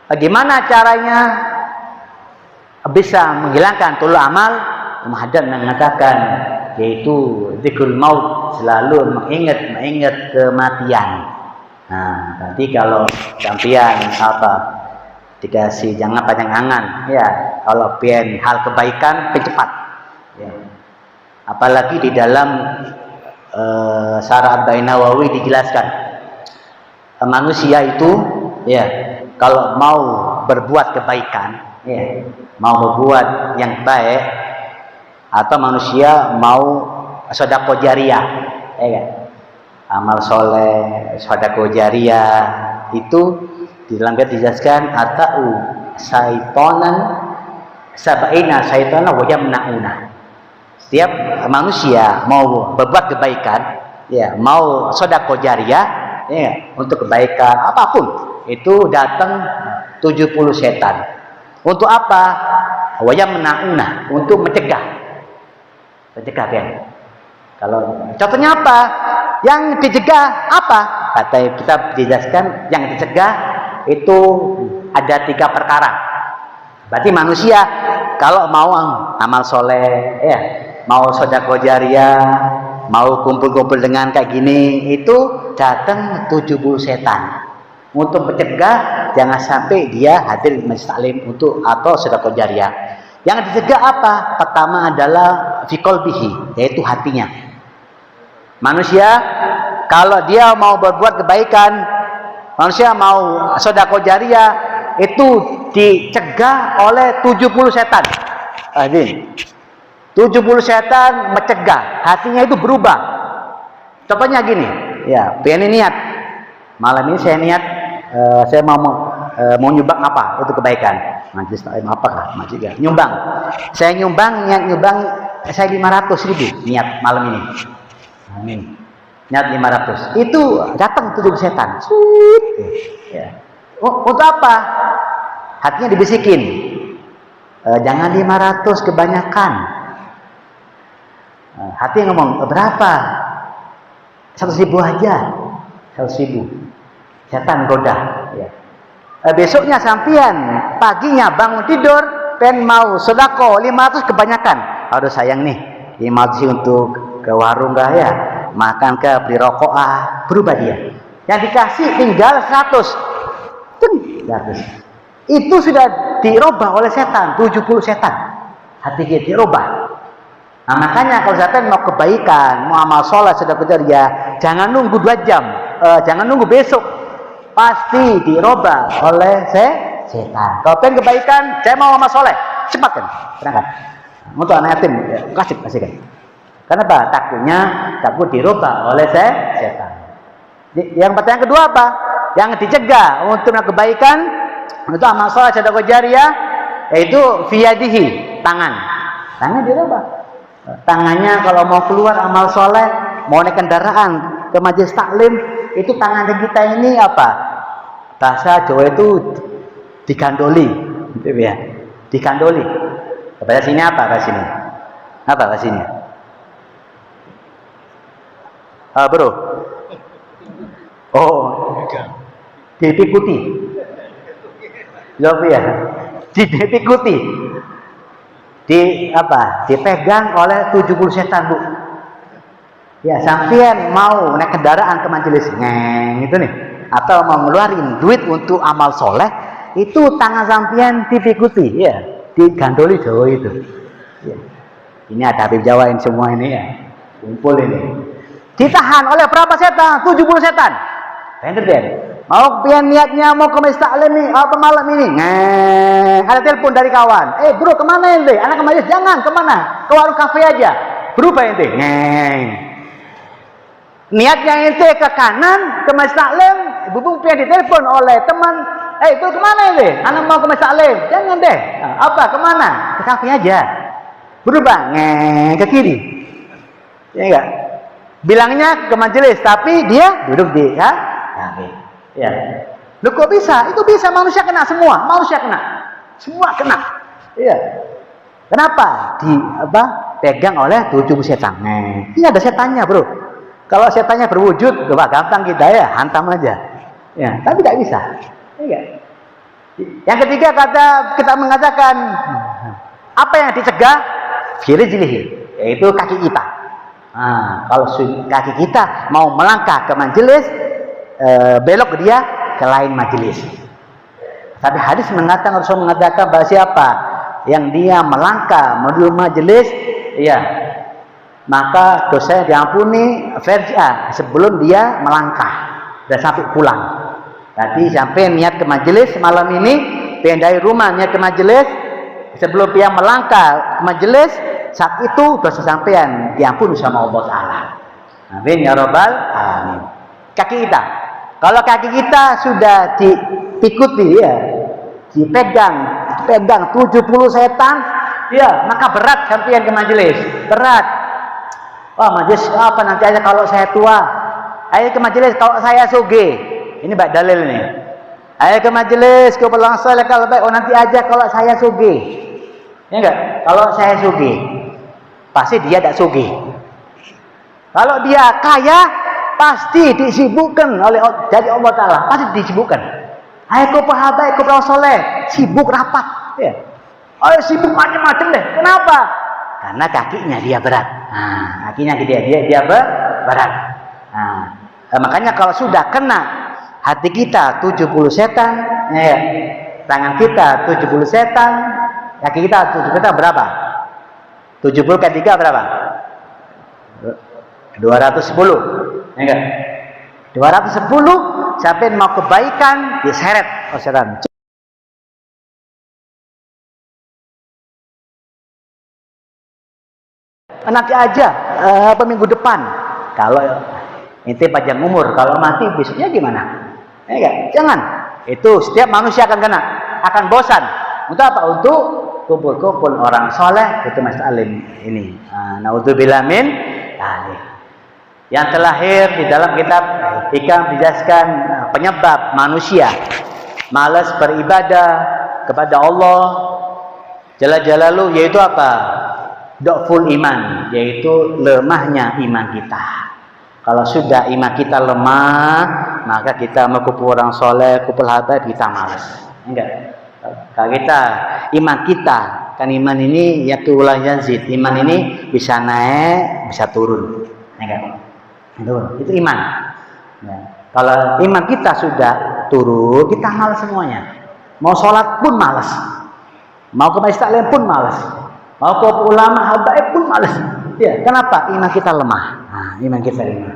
[SPEAKER 2] Bagaimana caranya bisa menghilangkan tulul amal? Muhaddad mengatakan yaitu zikrul maut, selalu mengingat kematian. Nanti kalau sampean dikasih jangan panjang angan ya, kalau pengen hal kebaikan pencepat ya. Apalagi di dalam Syarah Arba'in Nawawi dijelaskan manusia itu ya, kalau mau berbuat kebaikan ya, mau berbuat yang baik, atau manusia mau sedekah jariyah ya kan? Amal soleh, sedekah jariyah itu di dalam dijelaskan atau syaitonan sabaina syaitana wa yamnauna. Setiap manusia mau berbuat kebaikan ya, mau sedekah jariyah ya, untuk kebaikan apapun itu datang 70 setan. Untuk apa? Wa yamnauna, untuk mencegah kan. Kalau contohnya apa? Yang dicegah apa? Kata kita dijelaskan yang dicegah itu ada 3 perkara. Berarti manusia kalau mau amal soleh ya, mau sedekah jariyah, mau kumpul-kumpul dengan kayak gini, itu datang 70 setan untuk mencegah jangan sampai dia hadir majlis taklim untuk atau sedekah jariyah. Yang dicegah apa? Pertama adalah fi qalbihi, yaitu hatinya. Manusia kalau dia mau berbuat kebaikan, manusia mau sedekah jariyah, itu dicegah oleh 70 setan. 70 setan mencegah, hatinya itu berubah. Contohnya gini, ya, pengen niat. Malam ini saya niat, saya mau nyumbang apa untuk kebaikan. Majlis taklim apakah? Majlis nyumbang. Saya niat nyumbang saya 500.000 niat malam ini. Amin. Niat 500. Itu datang 70 setan. Ya. Untuk apa? Hatinya dibisikin. Jangan 500 kebanyakan. Hati ngomong, berapa? 100.000 aja. 100.000. Setan goda. Ya. Besoknya sampian paginya bangun tidur, pengen mau sedekah 500 kebanyakan. Aduh sayang nih, 500 untuk ke warung gak ya? Makan ke beli rokok berubah dia. Yang dikasih tinggal 100. 100. Itu sudah dirubah oleh setan, 70 setan. Hati kita dirubah. Nah, makanya kalau setan mau kebaikan, mau amal sholat, sedekah jariah, jangan nunggu 2 jam, jangan nunggu besok. Pasti dirubah oleh setan. Kalau pengen kebaikan, saya mau amal sholat, cepatkan, berangkat. Untuk anak yatim, kasihkan. Kenapa? Takut dirubah oleh setan. Yang pertanyaan kedua apa? Yang dicegah untuk kebaikan, untuk amal sholat sedekah jariah, yaitu fiyadihi, tangan dirubah. Tangannya kalau mau keluar amal soleh, mau naik kendaraan ke majelis taklim, itu tangan kita ini apa? Bahasa Jawa itu digandoli, gitu ya. Digandoli. Bahasa sini apa? Bahasa sini. Apa bahasa sini? Bro. Oh, dipikuti. Jawab ya. Dipikuti. Dipegang oleh 70 setan, Bu. Ya, sampean mau naik kendaraan ke majelis gitu nih, atau mau ngeluarin duit untuk amal soleh, itu tangan sampean dipikuti, ya, digandoli Jawa itu. Ya. Ini ada Habib Jawain semua ini ya, kumpul ini. Ditahan oleh berapa setan? 70 setan. Bener deh. Mau pian niatnya mau ke majelis taklim nih, apa malam ini? Ada telepon dari kawan. Bro, kemana ente? Anak ke majelis? Jangan, kemana? Ke warung kafe aja. Berubah ente. Niatnya ente ke kanan, ke majelis taklim, ibu pian ditelepon oleh teman. Bro, kemana ente? Anak mau ke majelis taklim. Jangan deh. Apa? Kemana? Ke kafe aja. Berubah ke kiri. Ya enggak? Bilangnya ke majelis, tapi dia duduk di kafe. Ya. Loh kok bisa? Itu bisa, manusia kena semua. Manusia kena. Semua kena. Iya. Kenapa? Pegang oleh 70 setan. Ini ada setannya, Bro. Kalau setannya berwujud, gampang kita ya, hantam aja. Ya, tapi tidak bisa. Iya. Yang ketiga kita mengatakan apa yang dicegah? Firijlihi, yaitu kaki kita. Nah, kalau kaki kita mau melangkah ke majelis, belok dia ke lain majelis. Tapi hadis mengatakan, Rasul mengatakan bahwa siapa yang dia melangkah menuju majelis, ya, maka dosanya diampuni sebelum dia melangkah dan sampai pulang. Tadi sampai niat ke majelis malam ini, pengen dari rumah niat ke majelis, sebelum dia melangkah ke majelis, saat itu dosa sampean diampuni sama Allah Taala. Amin ya rabbal alamin. Kaki kita, kalau kaki kita sudah diikuti, ya, dipegang 70 setan, ya, maka berat sampean ke majelis, berat. Wah, majelis apa nanti aja kalau saya tua. Ayo ke majelis kalau saya sugih. Ini bak dalil nih. Ayo ke majelis, ke pulang soleh kalau baik. Oh, nanti aja kalau saya sugih. Ya enggak? Kalau saya sugih, pasti dia tidak sugih. Kalau dia kaya, pasti disibukkan dari Allah Ta'ala, pasti disibukkan. Ayo ke pahabai, ke pulang soleh, sibuk rapat. Ya. Ayo sibuk macam-macam deh. Kenapa? Karena kakinya dia berat. Nah, kakinya dia berat. Nah, makanya kalau sudah kena hati kita 70 setan, ya, tangan kita 70 setan, kaki kita 70 setan berapa? 70 kali 3 berapa? 210. Ya enggak? 210 sampai mau kebaikan diseret oleh setan. Nanti aja minggu depan. Kalau ente panjang umur, kalau mati besoknya gimana? Ya enggak? Jangan. Itu setiap manusia akan kena, akan bosan. Untuk apa? Untuk kumpul-kumpul orang soleh itu Mas Alim ini. Naudzubillah min dzalik. Yang terlahir di dalam kitab Hikam dijelaskan penyebab manusia malas beribadah kepada Allah Jalla jalaluhu yaitu apa? Dhaful iman, yaitu lemahnya iman kita. Kalau sudah iman kita lemah, maka kita mau kumpul orang soleh, kumpul habaib, kita malas. Enggak. Kalau kita iman kita, kan iman ini ya tulah yazid. Iman ini bisa naik, bisa turun. Enggak. Itu iman. Ya. Kalau iman kita sudah turun, kita malas semuanya. Mau sholat pun malas, mau ke masjid taklim pun malas, mau ke ulama habaib pun malas. Ya, kenapa? Iman kita lemah. Nah, iman kita lemah.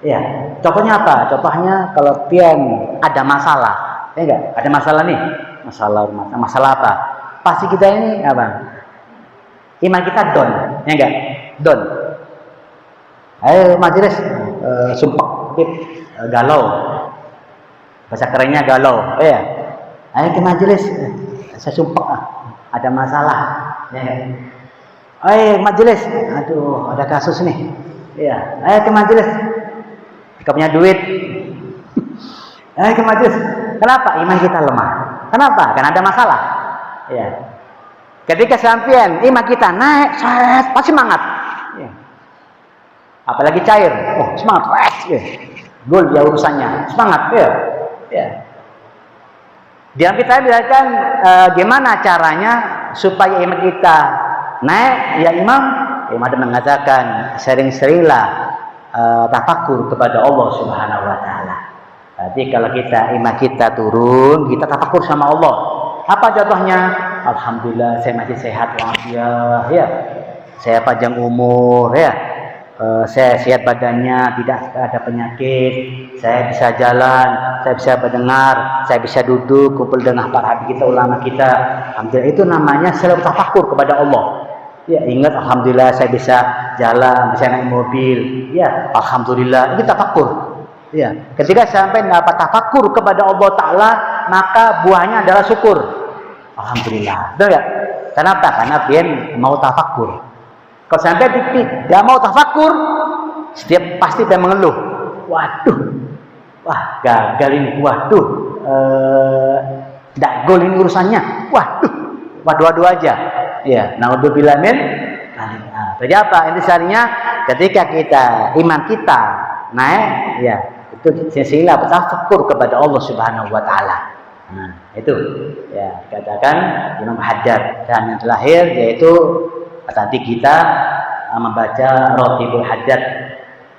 [SPEAKER 2] Ya, contohnya apa? Contohnya kalau pian ada masalah, ya enggak? Ada masalah nih, masalah apa? Pasti kita ini apa? Iman kita down, ya enggak? Down. Ayo majelis, sumpah, galau. Bahasa kerennya galau, ya. Ayo ke majelis, saya sumpah, ada masalah. Ya. Ayo majelis, aduh ada kasus nih. Ya, ayo ke majelis. Kita punya duit. Ayo ke majelis. Kenapa? Iman kita lemah. Kenapa? Karena ada masalah. Ya. Ketika sampean iman kita naik, pasti semangat. Ya. Apalagi cair, oh semangat, ya. Gol dia urusannya, semangat, ya. Ya. Dia kita bilang gimana caranya supaya iman kita naik? Ya Imam ada mengatakan sering-seringlah tafakur kepada Allah Subhanahu Wa Taala. Jadi kalau kita iman kita turun, kita tafakur sama Allah. Apa contohnya? Alhamdulillah saya masih sehat walafiat, ya. Saya panjang umur, ya. Saya sehat badannya, tidak ada penyakit, saya bisa jalan, saya bisa mendengar, saya bisa duduk, kumpul dengan para habib kita, ulama kita. Alhamdulillah, itu namanya selalu tafakur kepada Allah. Ya, ingat alhamdulillah saya bisa jalan, bisa naik mobil. Ya, alhamdulillah, itu tafakur. Ya, ketika sampai dapat tafakur kepada Allah Ta'ala, maka buahnya adalah syukur. Alhamdulillah. Betul enggak? Kenapa? Karena dia mau tafakur. Kalau sampai titik dia mau tafakur, setiap pasti dia mengeluh. Waduh, wah gagal ini. Waduh, tidak gol ini urusannya. Waduh aja. Ya, naudzubillah min. Nah, jadi apa? Intinya ketika kita iman kita naik, ya itu sila bertafakur kepada Allah Subhanahu Wa Taala. Nah, itu ya katakan Imam Haddad. Dan yang terakhir yaitu tadi kita membaca Rotibul Haddad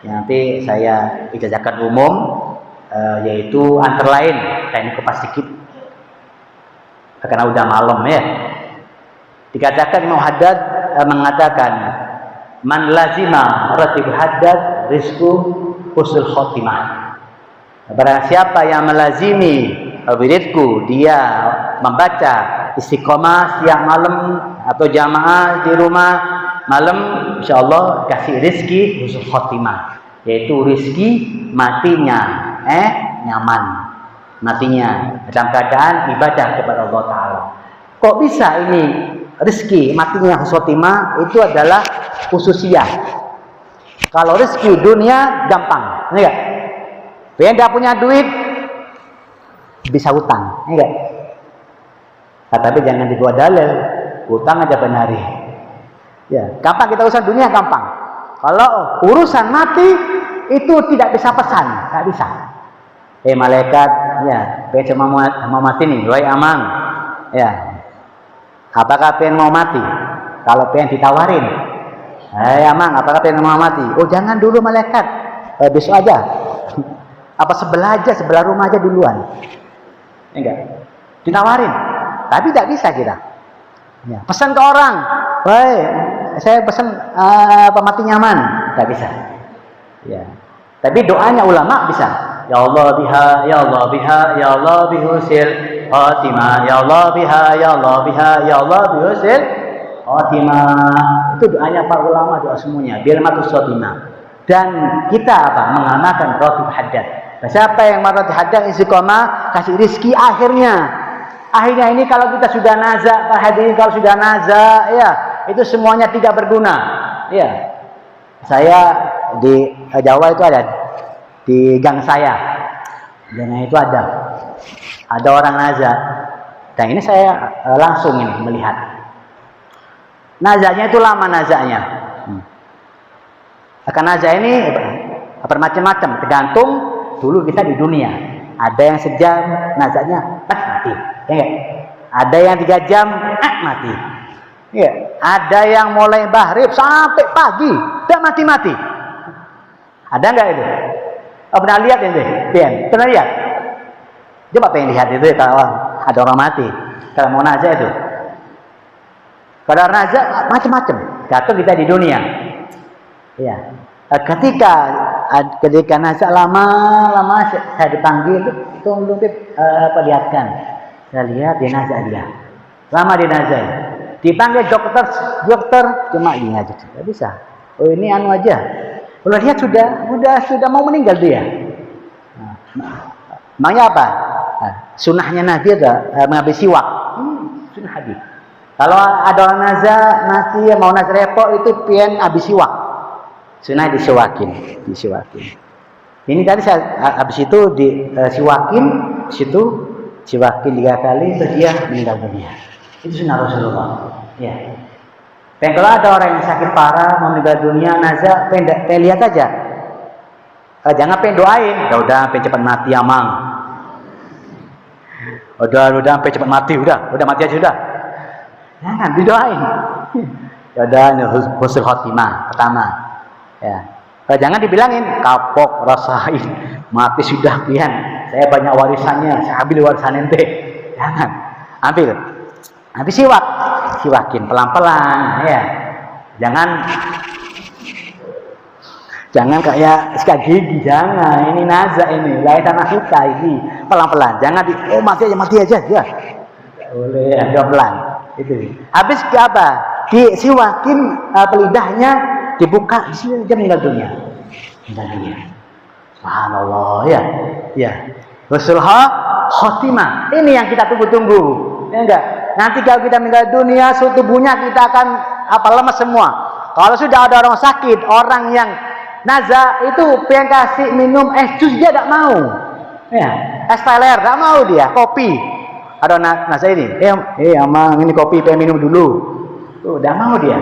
[SPEAKER 2] yang nanti saya ijazahkan umum, yaitu antara lain saya ini kupas sedikit karena udah malam ya. Dikatakan Imam Haddad mengatakan man lazima Rotibul Haddad rizqu husnul khotimah. Barang siapa yang melazimi wiridku, dia membaca istiqomah siang malam atau jamaah di rumah malam, insyaallah kasih rezeki husnul khotimah, yaitu rezeki matinya nyaman, matinya dalam keadaan ibadah kepada Allah Ta'ala. Kok bisa ini rezeki matinya husnul khotimah? Itu adalah khususiyah. Kalau rezeki dunia gampang, enggak? Dia tidak punya duit bisa hutang, enggak? Tapi jangan dibuat dalil, hutang aja benari. Ya, gampang kita urusan dunia gampang. Kalau urusan mati itu tidak bisa pesan, nggak bisa. Malaikat, ya, pengen mau mati nih, wahai Amang, ya. Apakah pengen mau mati? Kalau pengen ditawarin, Amang, apakah pengen mau mati? Oh jangan dulu malaikat, besok aja. Apa sebelah aja, sebelah rumah aja duluan. Enggak, ditawarin. Tapi tidak bisa kita. Ya, pesan ke orang, woi, saya pesan mati nyaman, tidak bisa. Ya, tapi doanya ulama bisa. Ya Allah biha, ya Allah biha, ya Allah bihusil khotimah, ya Allah biha, ya Allah biha, ya Allah bihusil khotimah. Itu doanya para ulama, doa semuanya. Biar matus khotimah. Dan kita apa? Mengamalkan Rotibul Haddad. Siapa yang Rotibul Haddad istiqomah, kasih rizki akhirnya. Akhirnya ini kalau kita sudah naza, Pak hadirin, kalau sudah naza, ya itu semuanya tidak berguna. Ya, saya di Jawa itu ada di gang saya, dan itu ada orang naza. Dan ini saya langsung ini melihat. Nazaknya itu lama nazaknya. Akan nazak ini bermacam-macam, tergantung dulu kita di dunia. Ada yang sejam nazaknya mati, ya enggak? Ada yang 3 jam mati. Ya, ada yang mulai maghrib sampai pagi tidak mati-mati. Ada enggak itu? Pernah lihat ini? Pernah lihat? Coba pengen lihat itu kalau ada orang mati. Kalau mau nazak itu. Kalau nazak macam-macam. Gantung kita di dunia. Ya. Ketika nazak lama saya dipanggil, tolong perlihatkan. Saya lihat dia nazak dia. Lama dia nazak. Dipanggil dokter cuma ini aja tidak bisa. Oh ini anu aja. Kalau lihat sudah mau meninggal dia. Makanya apa? Sunnahnya Nabi ada mengambil siwak. Sunnah hadis. Kalau ada orang nazak mati mau nazak repot itu pian habis siwak. Sunnah disiwakin. Ini tadi saya habis itu disiwakin, situ siwakin 3 kali terus dia meninggal dunia. Itu sunnah Rasulullah. Ya. Dan kalau ada orang yang sakit parah mau meninggal dunia nazak, lihat aja. Jangan pengen doain, udah pengen cepat mati amang. Udah pengen cepat mati, udah mati aja udah. Jangan didoain. Udah husnul khotimah pertama. Ya. Jangan dibilangin kapok rasain mati sudah pian. Saya banyak warisannya, saya ambil warisan ente. Jangan. Ambil. Habis siwakin pelan-pelan ya. Jangan kayak sikat gigi, jangan. Ini nazak ini, lain tanah kita ini. Pelan-pelan, jangan mati aja ya. Boleh, pelan. Itu. Habis ke apa? Disiwakin pelidahnya dibuka, di sini dia meninggal dunia. Subhanallah ya. Ya. Husnul khotimah. Ini yang kita tunggu-tunggu. Ya enggak? Nanti kalau kita meninggal dunia, tubuhnya kita akan lemas semua. Kalau sudah ada orang sakit, orang yang nazak itu pengen kasih minum es jus dia tidak mau. Ya, es teler tidak mau dia, kopi. Ada nazak ini, amang ini kopi pengen minum dulu. Tuh, tidak mau dia.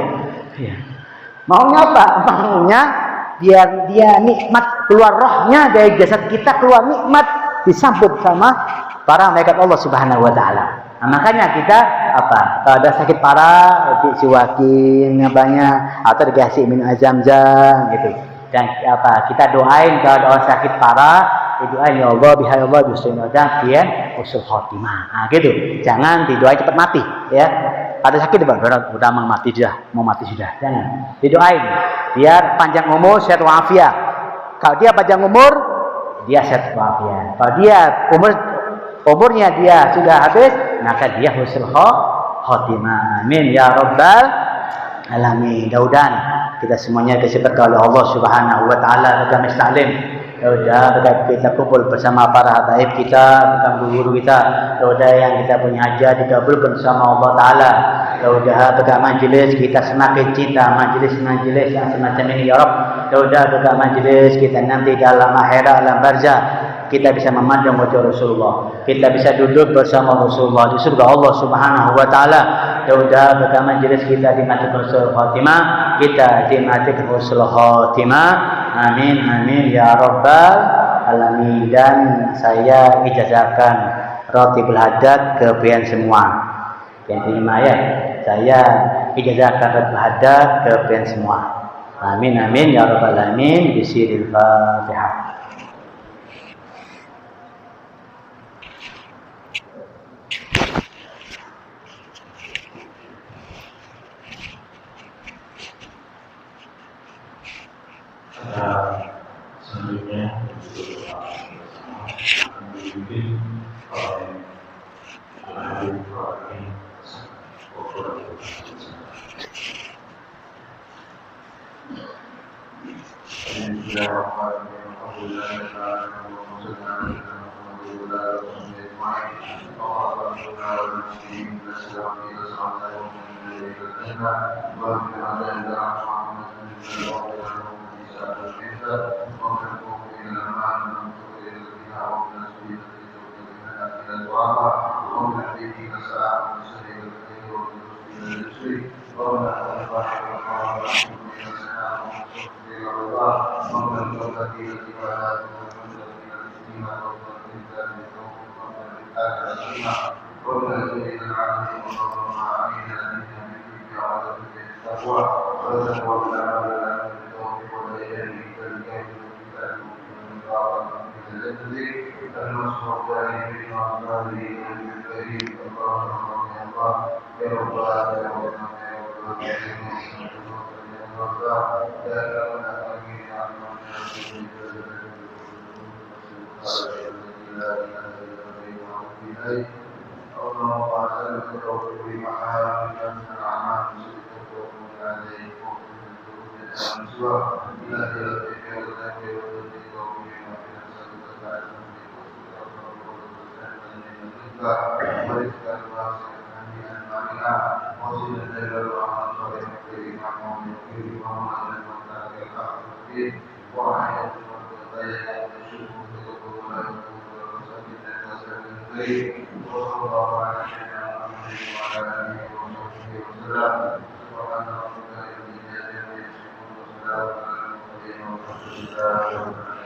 [SPEAKER 2] Ya. Maunya apa? Maunya biar dia nikmat keluar rohnya dari jasad kita keluar nikmat disambut sama para malaikat Allah Subhanahu wa taala. Nah, makanya kita kalau ada sakit parah disiwakin banyak atau dikasih minum Zam-Zam gitu. Dan kita doain kalau ada orang sakit parah, doain ya Allah biha Allah bismillah pian usul khotimah. Nah, gitu. Jangan didoain cepat mati ya. Ada sakit udah mau mati sudah. Jangan. Didoain biar panjang umur sehat walafiat. Kalau dia panjang umur dia sehat walafiat. Kalau dia umurnya dia sudah habis, maka dia husnul khotimah. Amin ya rabbal alamin. Mudah-mudahan kita semuanya disebutkan oleh Allah Subhanahu wa taala dalam istaklim. Kita kumpul bersama para habaib kita, guru kita. Yang kita punya hajat dikabulkan sama Allah taala. Berkat majlis kita semakin cinta majlis yang semacam ini ya Rabb. Berkat majlis kita nanti dalam akhirat dalam barzah kita bisa memandang wajah Rasulullah. Kita bisa duduk bersama Rasulullah di surga Allah Subhanahu wa taala. Berkat majlis kita dimatikan husnul khotimah, kita dimatikan husnul khotimah. Amin ya rabbal alamin. Dan saya ijazahkan Ratibul Haddad ke pian semua. Pian terima ya. Saya ijazahkan Ratibul Haddad ke pian semua. Amin ya rabbal alamin. Bismillahirrahmanirrahim. Fatihah.
[SPEAKER 1] Selanjutnya mungkin
[SPEAKER 3] ومن Thank you.